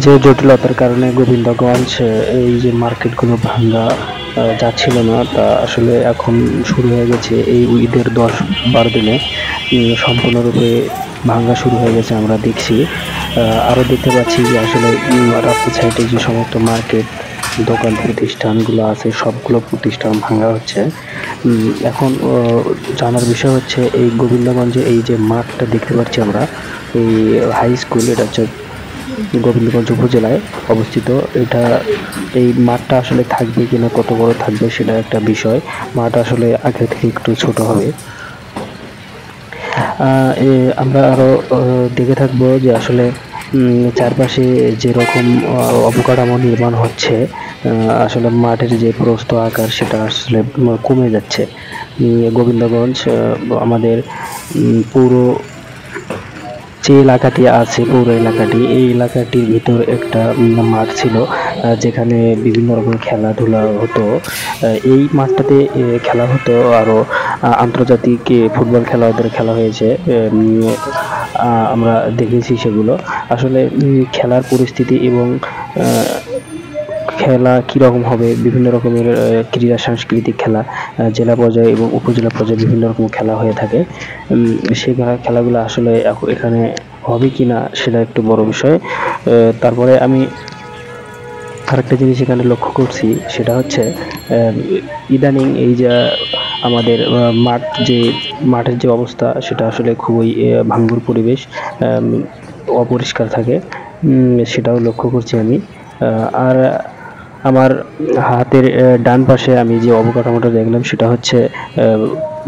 যে জটিলতার কারণে গোবিন্দগঞ্জ এই যে মার্কেটগুলো ভাঙ্গা যাচ্ছিল না, তা আসলে এখন শুরু হয়ে গেছে এই ঈদের 10-12 দিনে সম্পূর্ণরূপে ভাঙ্গা শুরু হয়ে গেছে আমরা দেখছি। আরও দেখতে পাচ্ছি যে আসলে রাস্তার সাইডে যে সমস্ত মার্কেট দোকান প্রতিষ্ঠানগুলো আছে সবগুলো প্রতিষ্ঠান ভাঙ্গা হচ্ছে। এখন জানার বিষয় হচ্ছে এই গোবিন্দগঞ্জে এই যে মাঠটা দেখতে পাচ্ছি আমরা, এই হাই স্কুল, এটা হচ্ছে গোবিন্দগঞ্জ উপজেলায় অবস্থিত। এই মাঠটা আসলে থাকবে কিনা, কত বড় থাকবে সেটা একটা বিষয়। মাঠ আসলে আগে থেকে একটু ছোট হবে। আমরা আরো দেখে থাকবো যে আসলে চারপাশে যেরকম অবকাঠামো নির্মাণ হচ্ছে, আসলে মাঠের যে প্রস্থ আকার সেটা আসলে কমে যাচ্ছে। গোবিন্দগঞ্জ আমাদের পুরো যে এলাকাটি আছে, পৌর এলাকাটি, এই এলাকাটির ভিতর একটা মাঠ ছিল যেখানে বিভিন্ন রকম খেলাধুলা হতো। এই মাঠটাতে খেলা হতো, আরও আন্তর্জাতিক ফুটবল খেলা ওদের খেলা হয়েছে, আমরা দেখেছি সেগুলো। আসলে খেলার পরিস্থিতি এবং খেলা কীরকম হবে, বিভিন্ন রকমের ক্রীড়া সাংস্কৃতিক খেলা জেলা পর্যায়ে এবং উপজেলা পর্যায়ে বিভিন্ন রকম খেলা হয়ে থাকে। সেই খেলাগুলো আসলে এখানে হবে কি না সেটা একটু বড় বিষয়। তারপরে আমি আরেকটা জিনিস এখানে লক্ষ্য করছি, সেটা হচ্ছে ইদানিং এই যে আমাদের মাঠের যে অবস্থা সেটা আসলে খুবই ভাঙ্গুর পরিবেশ, অপরিষ্কার থাকে, সেটাও লক্ষ্য করছি আমি। আর আমার হাতের ডান পাশে আমি যে অবকাঠামোটা দেখলাম সেটা হচ্ছে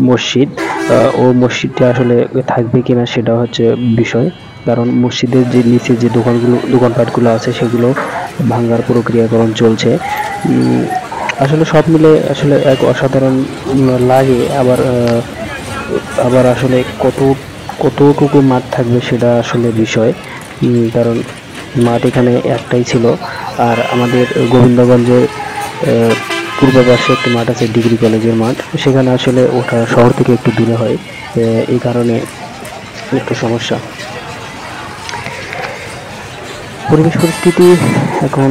মসজিদ। ও মসজিদটা আসলে থাকবে কিনা সেটা হচ্ছে বিষয়, কারণ মসজিদের যে নিচে যে দোকানপাটগুলো আছে সেগুলো ভাঙ্গার প্রক্রিয়াকরণ চলছে। আসলে সব মিলে আসলে এক অসাধারণ লাগে। আবার আসলে কতটুকু মাঠ থাকবে সেটা আসলে বিষয়, কারণ মাঠ এখানে একটাই ছিল। আর আমাদের গোবিন্দগঞ্জের পূর্ব পাশে একটি মাঠ আছে, ডিগ্রি কলেজের মাঠ, সেখানে আসলে ওঠা শহর থেকে একটু দূরে হয়, এই কারণে একটু সমস্যা। পরিবেশ পরিস্থিতি এখন